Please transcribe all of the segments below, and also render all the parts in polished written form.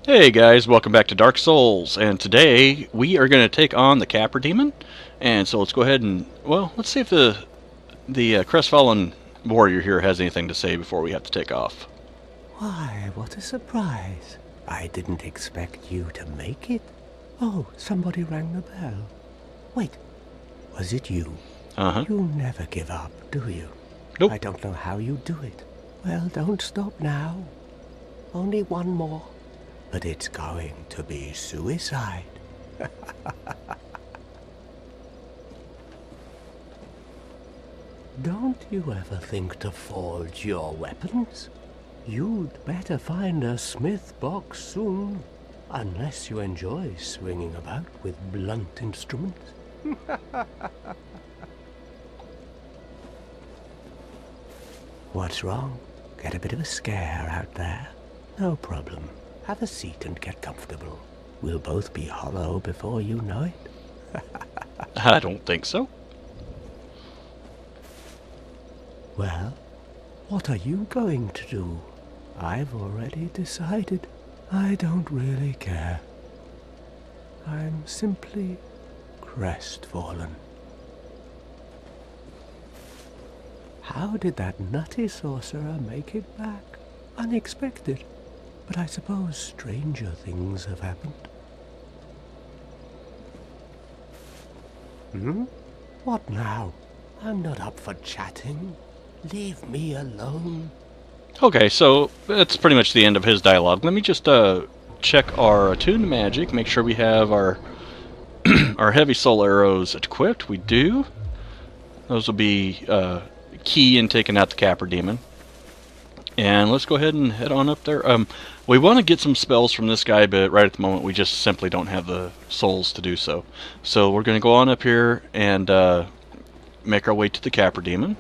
Hey guys, welcome back to Dark Souls, and today we are going to take on the Capra Demon. And so let's go ahead and, well, let's see if the crestfallen warrior here has anything to say before we have to take off. Why, what a surprise. I didn't expect you to make it. Oh, somebody rang the bell. Wait, was it you? Uh-huh. You never give up, do you? Nope. I don't know how you do it. Well, don't stop now. Only one more. But it's going to be suicide. Don't you ever think to forge your weapons? You'd better find a smith box soon, unless you enjoy swinging about with blunt instruments. What's wrong? Get a bit of a scare out there? No problem. Have a seat and get comfortable. We'll both be hollow before you know it. I don't think so. Well, what are you going to do? I've already decided. I don't really care. I'm simply crestfallen. How did that nutty sorcerer make it back? Unexpected. But I suppose stranger things have happened. What now? I'm not up for chatting. Leave me alone. Okay, so that's pretty much the end of his dialogue. Let me just check our attuned magic, make sure we have our our heavy soul arrows equipped. We do. Those will be key in taking out the Capra Demon. And let's go ahead and head on up there. We want to get some spells from this guy, but right at the moment we just simply don't have the souls to do so. So we're going to go on up here and make our way to the Capra Demon.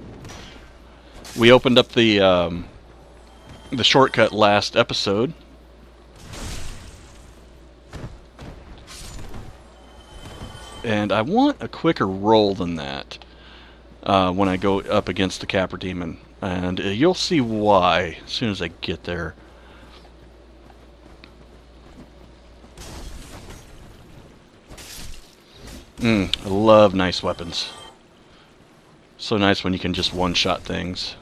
We opened up the shortcut last episode. And I want a quicker roll than that when I go up against the Capra Demon. And you'll see why as soon as I get there. I love nice weapons. So nice when you can just one-shot things.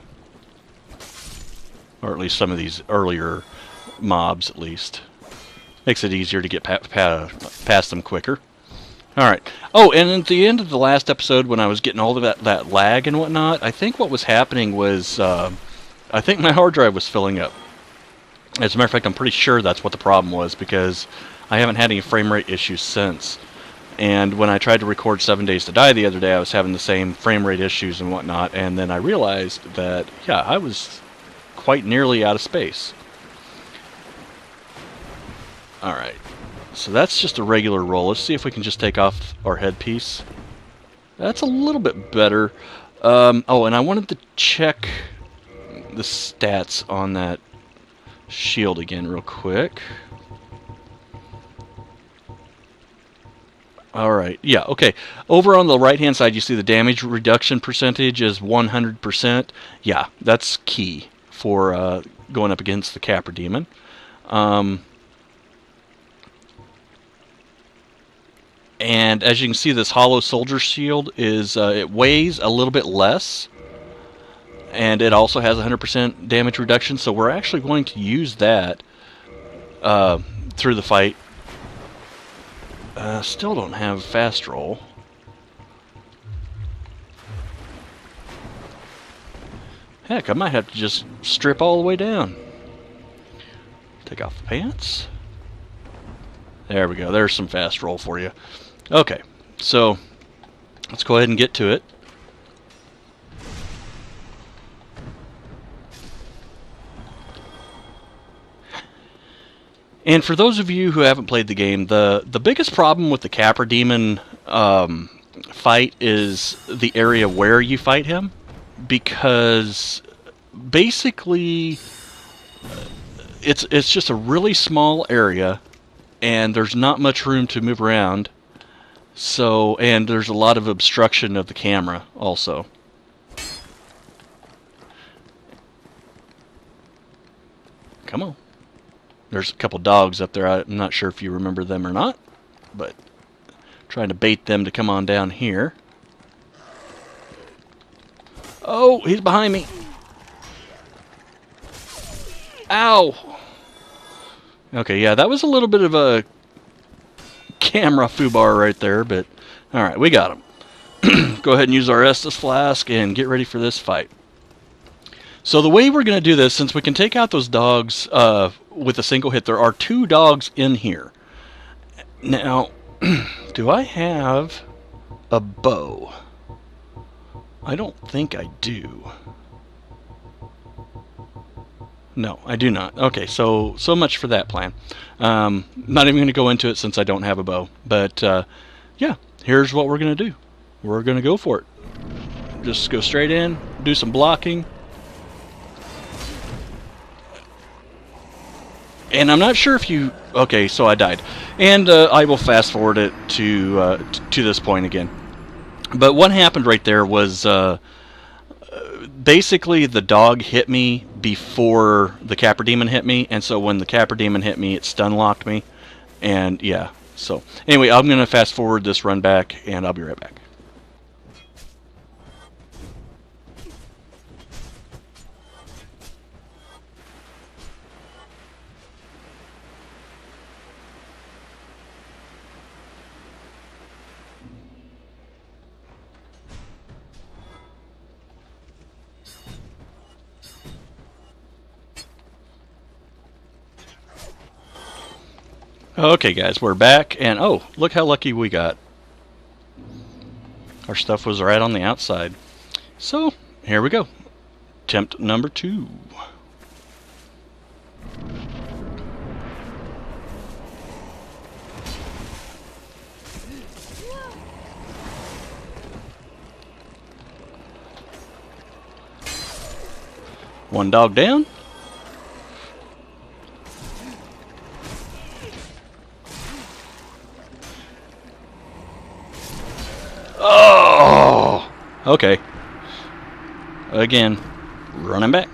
Or at least some of these earlier mobs, at least. Makes it easier to get past them quicker. Alright. Oh, and at the end of the last episode, when I was getting all of that lag and whatnot, I think what was happening was, I think my hard drive was filling up. As a matter of fact, I'm pretty sure that's what the problem was, because I haven't had any frame rate issues since. And when I tried to record 7 Days to Die the other day, I was having the same frame rate issues and whatnot, and then I realized that, yeah, I was quite nearly out of space. Alright. So that's just a regular roll. Let's see if we can just take off our headpiece. That's a little bit better. Oh, and I wanted to check the stats on that shield again real quick. Alright, yeah, okay. Over on the right-hand side, you see the damage reduction percentage is 100%. Yeah, that's key for going up against the Capra Demon. And as you can see, this hollow soldier shield is it weighs a little bit less, and it also has 100% damage reduction. So we're actually going to use that through the fight. Still don't have fast roll. Heck, I might have to just strip all the way down. Take off the pants. There we go. There's some fast roll for you. Okay, so let's go ahead and get to it. And for those of you who haven't played the game, the biggest problem with the Capra Demon fight is the area where you fight him, because basically it's just a really small area, and there's not much room to move around. So, and there's a lot of obstruction of the camera also. Come on. There's a couple dogs up there. I'm not sure if you remember them or not, but trying to bait them to come on down here. Oh, he's behind me. Ow. Okay, yeah, that was a little bit of a camera foobar right there, but alright, we got him. Go ahead and use our Estus Flask and get ready for this fight. So the way we're going to do this, since we can take out those dogs with a single hit, there are 2 dogs in here. Now, do I have a bow? I don't think I do. No, I do not. Okay, so much for that plan. Not even going to go into it since I don't have a bow. But, yeah, here's what we're going to do. We're going to go for it. Just go straight in, do some blocking. And I'm not sure if you... Okay, so I died. And I will fast forward it to this point again. But what happened right there was... basically, the dog hit me before the Capra Demon hit me, and so when the Capra Demon hit me, it stun locked me, and yeah. So anyway, I'm gonna fast forward this run back, and I'll be right back. Okay, guys, we're back, and oh, look how lucky we got. Our stuff was right on the outside. So, here we go. Attempt number 2. One dog down. Oh! Okay. Again, running back.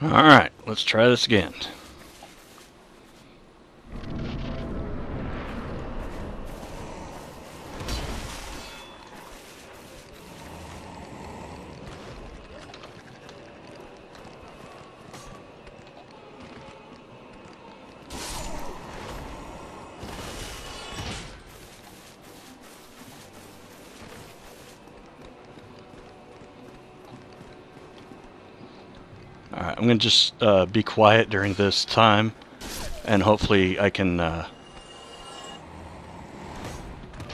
Alright, let's try this again. Alright, I'm going to just be quiet during this time, and hopefully I can...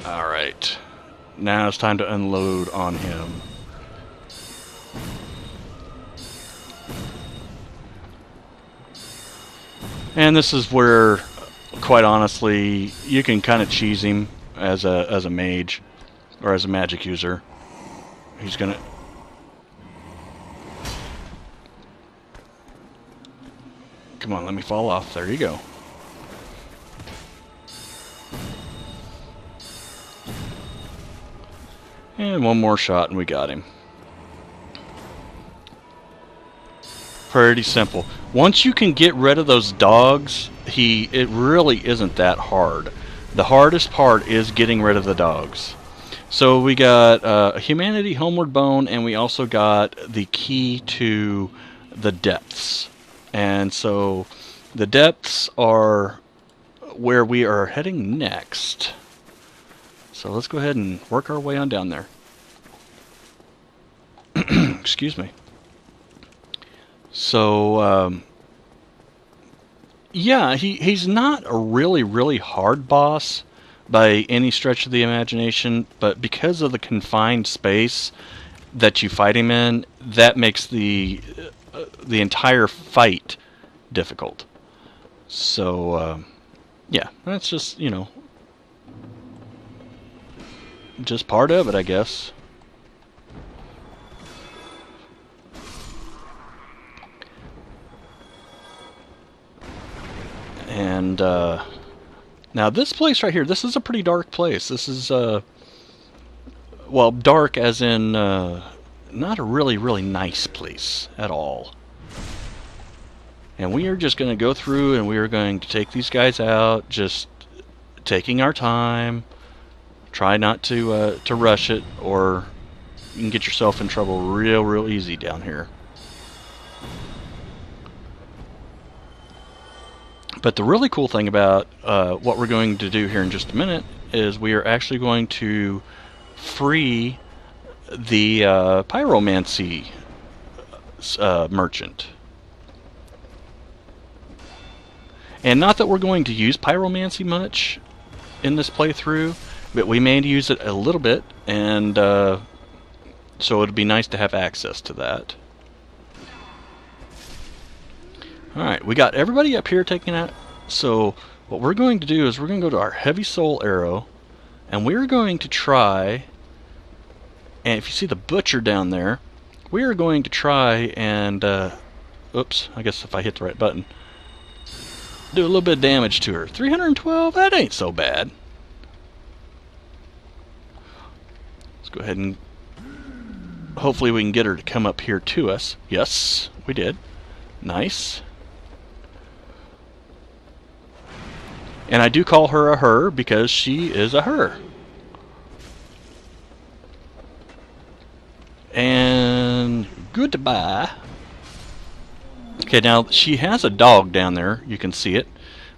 Alright, now it's time to unload on him. And this is where, quite honestly, you can kind of cheese him as a mage, or as a magic user. He's going to... Come on, let me fall off. There you go. And one more shot and we got him. Pretty simple. Once you can get rid of those dogs, it really isn't that hard. The hardest part is getting rid of the dogs. So we got a Humanity Homeward Bone, and we also got the key to the depths. And so the depths are where we are heading next. So let's go ahead and work our way on down there. Excuse me. So, yeah, he's not a really hard boss, by any stretch of the imagination, but because of the confined space that you fight him in, that makes the entire fight difficult. So yeah, that's just, you know, just part of it, I guess. And now this place right here, this is a pretty dark place. This is well, dark as in not a really nice place at all. And we are just going to go through and we are going to take these guys out, just taking our time. Try not to rush it, or you can get yourself in trouble real easy down here. But the really cool thing about what we're going to do here in just a minute is we are actually going to free the Pyromancy merchant. And not that we're going to use Pyromancy much in this playthrough, but we may use it a little bit, and so it'd be nice to have access to that. Alright, we got everybody up here taken out. So what we're going to do is we're going to go to our heavy soul arrow, and we're going to try, and if you see the butcher down there, we are going to try and oops, I guess if I hit the right button, do a little bit of damage to her. 312, that ain't so bad. Let's go ahead and hopefully we can get her to come up here to us. Yes, we did. Nice. And I do call her a her because she is a her. And goodbye. Okay, now she has a dog down there. You can see it.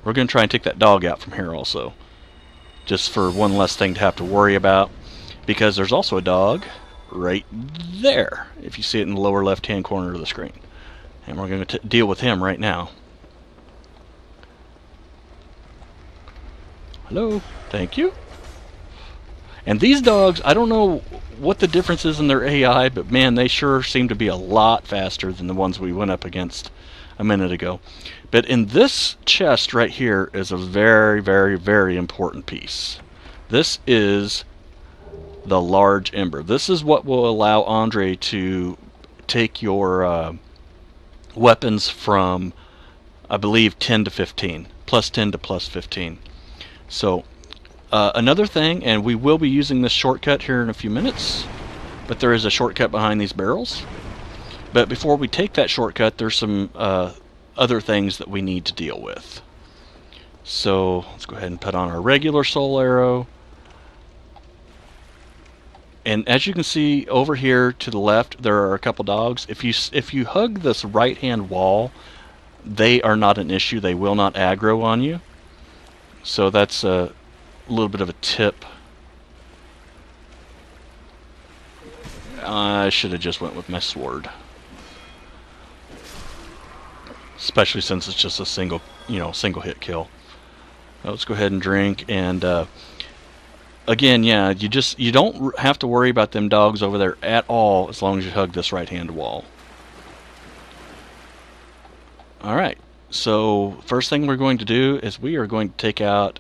We're going to try and take that dog out from here also. Just for one less thing to have to worry about. Because there's also a dog right there, if you see it in the lower left-hand corner of the screen. And we're going to deal with him right now. Hello. Thank you. And these dogs, I don't know what the difference is in their AI, but man, they sure seem to be a lot faster than the ones we went up against a minute ago. But in this chest right here is a very important piece. This is the Large Ember. This is what will allow Andre to take your weapons from, I believe, 10 to 15. Plus 10 to plus 15. So, another thing, and we will be using this shortcut here in a few minutes, but there is a shortcut behind these barrels. But before we take that shortcut, there's some other things that we need to deal with. So, let's go ahead and put on our regular soul arrow. And as you can see over here to the left, there are a couple dogs. If you hug this right-hand wall, they are not an issue. They will not aggro on you. So that's a little bit of a tip. I should have just went with my sword, especially since it's just a single hit kill. Let's go ahead and drink, and again, yeah, you don't have to worry about them dogs over there at all as long as you hug this right-hand wall. All right. So first thing we're going to do is we are going to take out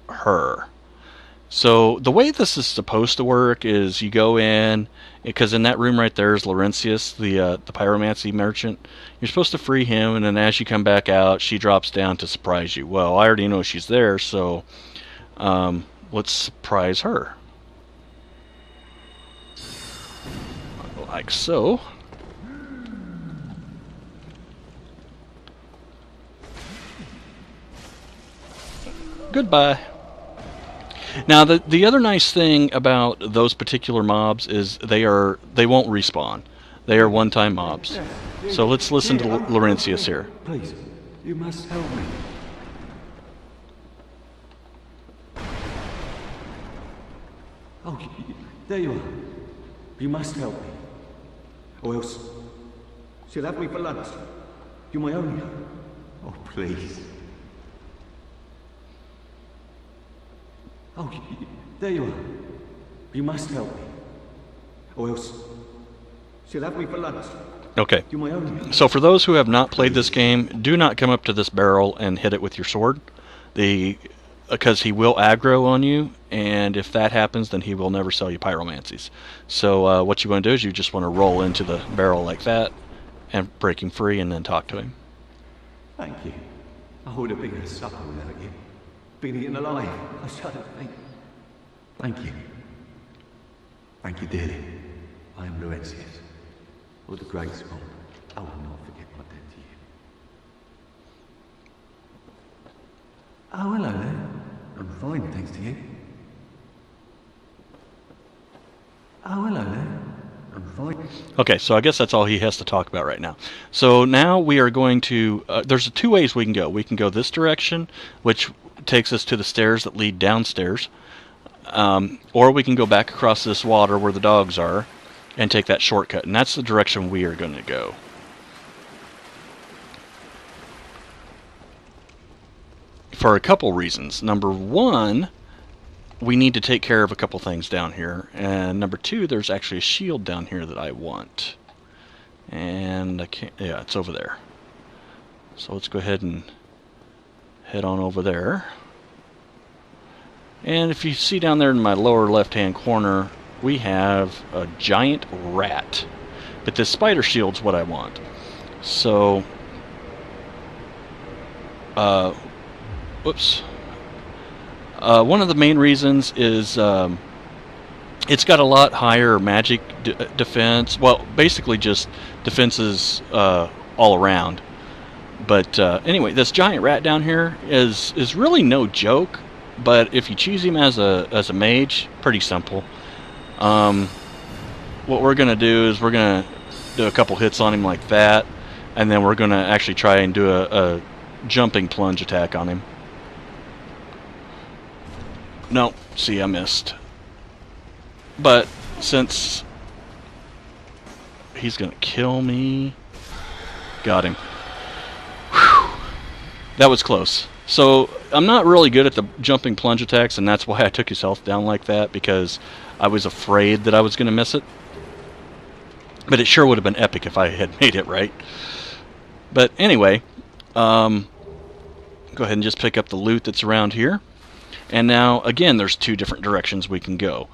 her. So the way this is supposed to work is you go in, because in that room right there is Laurentius, the Pyromancy merchant. You're supposed to free him, and then as you come back out, she drops down to surprise you. Well, I already know she's there, so let's surprise her. Like so. Goodbye. Now the other nice thing about those particular mobs is they won't respawn. They are one-time mobs. So let's listen to Laurentius here. Please, you must help me. Oh, there you are. You must help me. Or else she'll have me for lunch. You're my only hope. Oh, please. Oh, there you are. You must help me. Or else she'll have me for lunch. Okay. You're my only. So for those who have not played this game, do not come up to this barrel and hit it with your sword. Because he will aggro on you, and if that happens, then he will never sell you pyromancies. So what you want to do is you just want to roll into the barrel like that, and break him free, and then talk to him. Thank you. I would have been a supper without you. Been eaten alive. I shudder to think. Thank you. Thank you dearly. I am Laurentius. Or the Great Scroll. I will not forget my debt to you. Oh, hello there. I'm fine, thanks to you. Oh, hello there. I'm fine. Okay, so I guess that's all he has to talk about right now. So now we are going to... there's two ways we can go. We can go this direction, which takes us to the stairs that lead downstairs. Or we can go back across this water where the dogs are and take that shortcut. And that's the direction we are going to go. For a couple reasons. Number one, we need to take care of a couple things down here. And number two, there's actually a shield down here that I want. And I can't... yeah, it's over there. So let's go ahead and head on over there. And if you see down there in my lower left-hand corner, we have a giant rat. But this spider shield's what I want. So... whoops. One of the main reasons is it's got a lot higher magic defense. Well, basically just defenses all around. But anyway, this giant rat down here is really no joke. But if you choose him as a mage, pretty simple. What we're gonna do is we're gonna do a couple hits on him like that, and then we're gonna actually try and do a jumping plunge attack on him. No, see, I missed. But since he's gonna kill me, got him. Whew. That was close. So I'm not really good at the jumping plunge attacks, and that's why I took his health down like that, because I was afraid that I was gonna miss it. But it sure would have been epic if I had made it right. But anyway, go ahead and just pick up the loot that's around here. And now, again, there's two different directions we can go.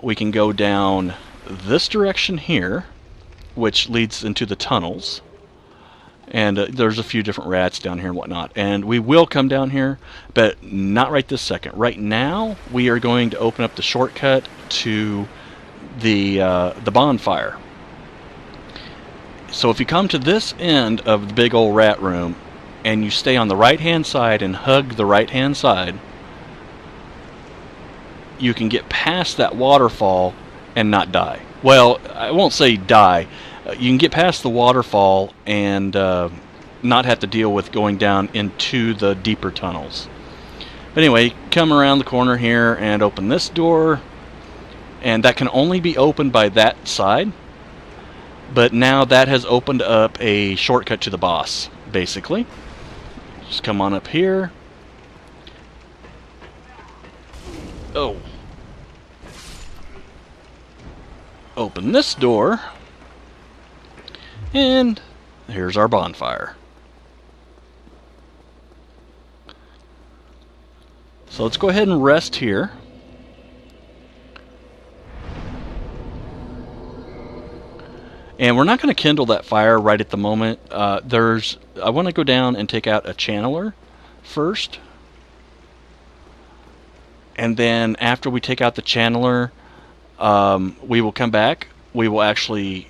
We can go down this direction here, which leads into the tunnels. And there's a few different rats down here and whatnot. And we will come down here, but not right this second. Right now, we are going to open up the shortcut to the bonfire. So if you come to this end of the big old rat room, and you stay on the right-hand side and hug the right-hand side, you can get past that waterfall and not die. Well, I won't say die. You can get past the waterfall and not have to deal with going down into the deeper tunnels. But anyway, come around the corner here and open this door, and that can only be opened by that side. But now that has opened up a shortcut to the boss, basically. Just come on up here. Oh. Open this door. And here's our bonfire. So let's go ahead and rest here. And we're not going to kindle that fire right at the moment. I want to go down and take out a channeler first. And then after we take out the channeler, we will come back. We will actually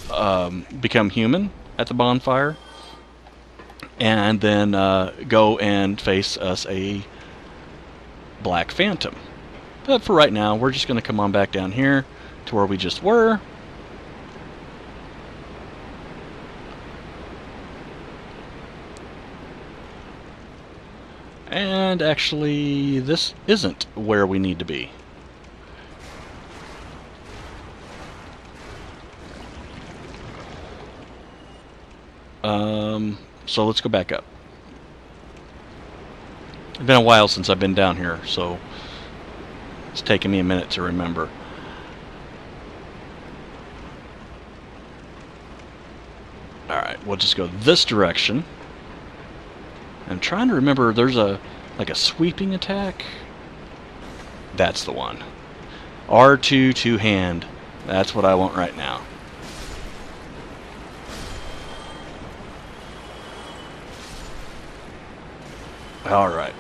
become human at the bonfire. And then go and face us a black phantom. But for right now, we're just going to come on back down here to where we just were. And actually, this isn't where we need to be. So let's go back up. It's been a while since I've been down here, so it's taking me a minute to remember. Alright, we'll just go this direction. I'm trying to remember, there's a sweeping attack. That's the one. R2 two-hand. That's what I want right now. Alright.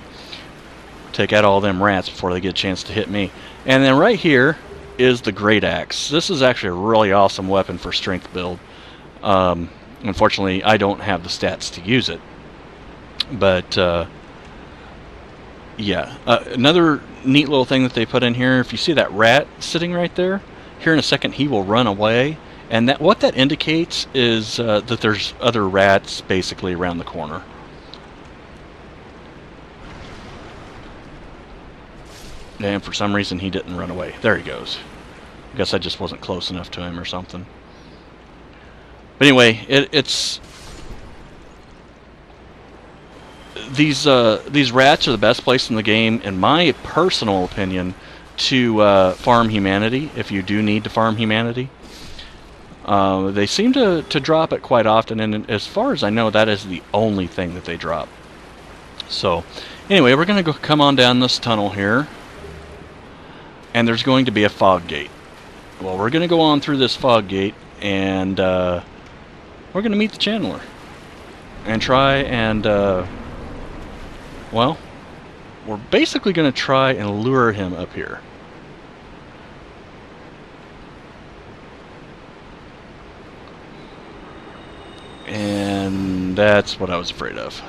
Take out all them rats before they get a chance to hit me. And then right here is the Great Axe. This is actually a really awesome weapon for strength build. Unfortunately, I don't have the stats to use it. But, yeah. Another neat little thing that they put in here, if you see that rat sitting right there, here in a second he will run away. And what that indicates is that there's other rats basically around the corner. And for some reason he didn't run away. There he goes. I guess I just wasn't close enough to him or something. But anyway, it's... These rats are the best place in the game, in my personal opinion, to farm humanity, if you do need to farm humanity. They seem to drop it quite often, and as far as I know, that is the only thing that they drop. So, anyway, we're going to come on down this tunnel here. And there's going to be a fog gate. Well, we're going to go on through this fog gate, and we're going to meet the channeler. And try and, well, we're basically going to try and lure him up here. And that's what I was afraid of.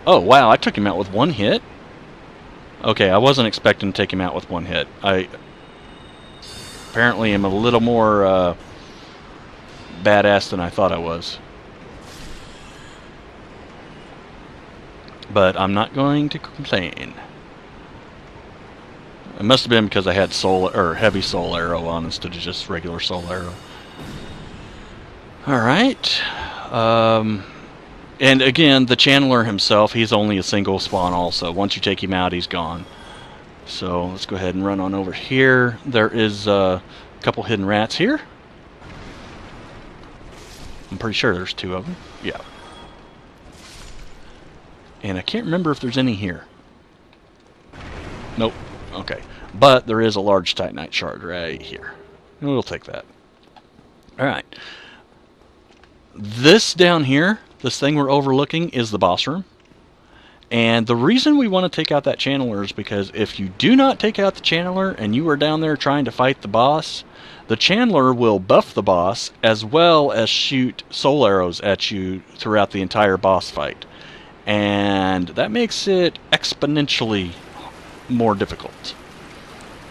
Oh, wow, I took him out with one hit? Okay, I wasn't expecting to take him out with one hit. I apparently am a little more badass than I thought I was. But I'm not going to complain. It must have been because I had heavy soul arrow on instead of just regular soul arrow. Alright. And again, the channeler himself, he's only a single spawn also. Once you take him out, he's gone. So let's go ahead and run on over here. There is a couple hidden rats here. I'm pretty sure there's two of them. Yeah. And I can't remember if there's any here. Nope. Okay. But there is a large titanite shard right here. And we'll take that. Alright. This down here, this thing we're overlooking, is the boss room. And the reason we want to take out that channeler is because if you do not take out the channeler and you are down there trying to fight the boss, the channeler will buff the boss as well as shoot soul arrows at you throughout the entire boss fight. And that makes it exponentially more difficult.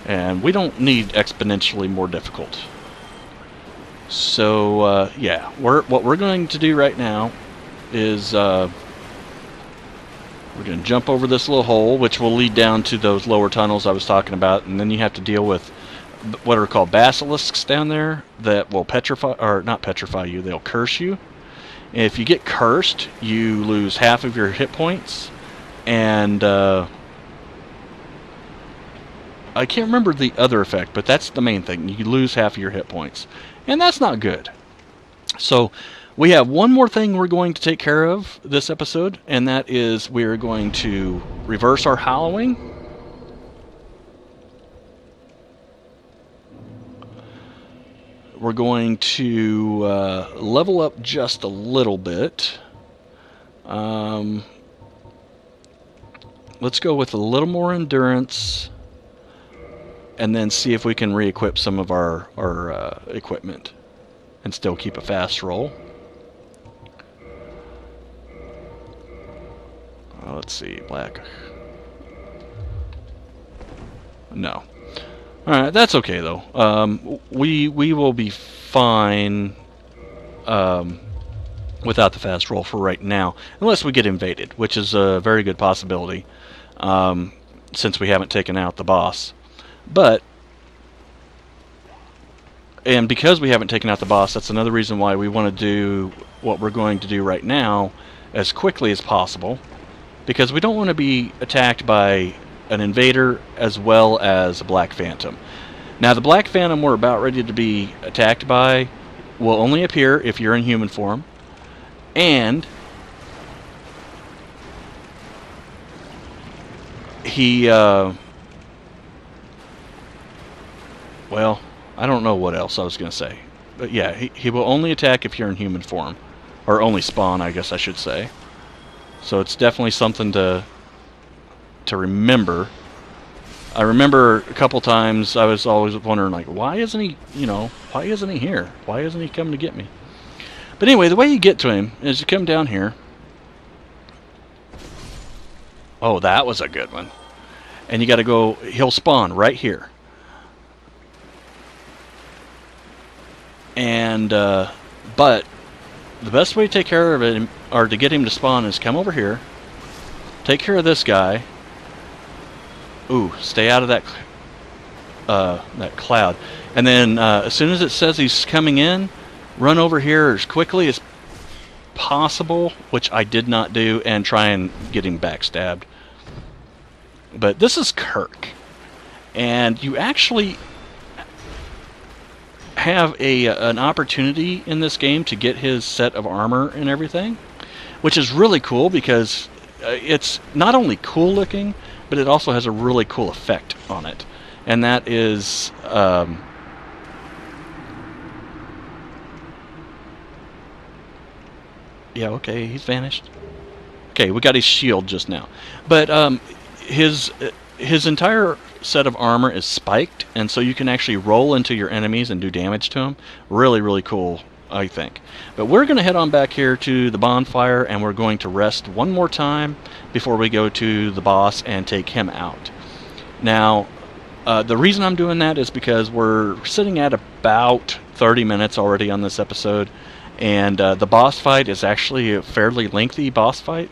And we don't need exponentially more difficult. So, yeah, what we're going to do right now is we're going to jump over this little hole, which will lead down to those lower tunnels I was talking about, and then you have to deal with what are called basilisks down there that will petrify, or not petrify you, they'll curse you. And if you get cursed, you lose half of your hit points, and I can't remember the other effect, but that's the main thing. You lose half of your hit points. And that's not good. So we have one more thing we're going to take care of this episode, and that is we're going to reverse our hallowing. We're going to level up just a little bit. Let's go with a little more endurance, and then see if we can re-equip some of our equipment and still keep a fast roll. Let's see, black. No. Alright, that's okay though. We will be fine without the fast roll for right now, unless we get invaded, which is a very good possibility since we haven't taken out the boss. But, and because we haven't taken out the boss, that's another reason why we want to do what we're going to do right now, as quickly as possible, because we don't want to be attacked by an invader as well as a Black Phantom. Now, the Black Phantom we're about ready to be attacked by will only appear if you're in human form, and he, well, I don't know what else I was going to say. But yeah, he will only attack if you're in human form. Or only spawn, I guess I should say. So it's definitely something to remember. I remember a couple times I was always wondering, like, why isn't he, why isn't he here? Why isn't he coming to get me? But anyway, the way you get to him is you come down here. Oh, that was a good one. And you got to go, he'll spawn right here. And, but the best way to take care of it, or to get him to spawn, is come over here, take care of this guy. Ooh, stay out of that cloud. And then as soon as it says he's coming in, run over here as quickly as possible, which I did not do, and try and get him backstabbed. But this is Kirk, and you actually have an opportunity in this game to get his set of armor and everything, which is really cool because it's not only cool looking, but it also has a really cool effect on it. And that is yeah, okay, he's vanished. Okay, we got his shield just now. But his entire set of armor is spiked, and so you can actually roll into your enemies and do damage to them. Really, really cool, I think. But we're going to head on back here to the bonfire, and we're going to rest one more time before we go to the boss and take him out. Now, the reason I'm doing that is because we're sitting at about 30 minutes already on this episode, and the boss fight is actually a fairly lengthy boss fight,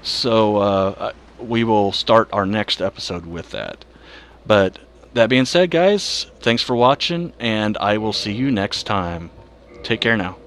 so we will start our next episode with that. But that being said, guys, thanks for watching, and I will see you next time. Take care now.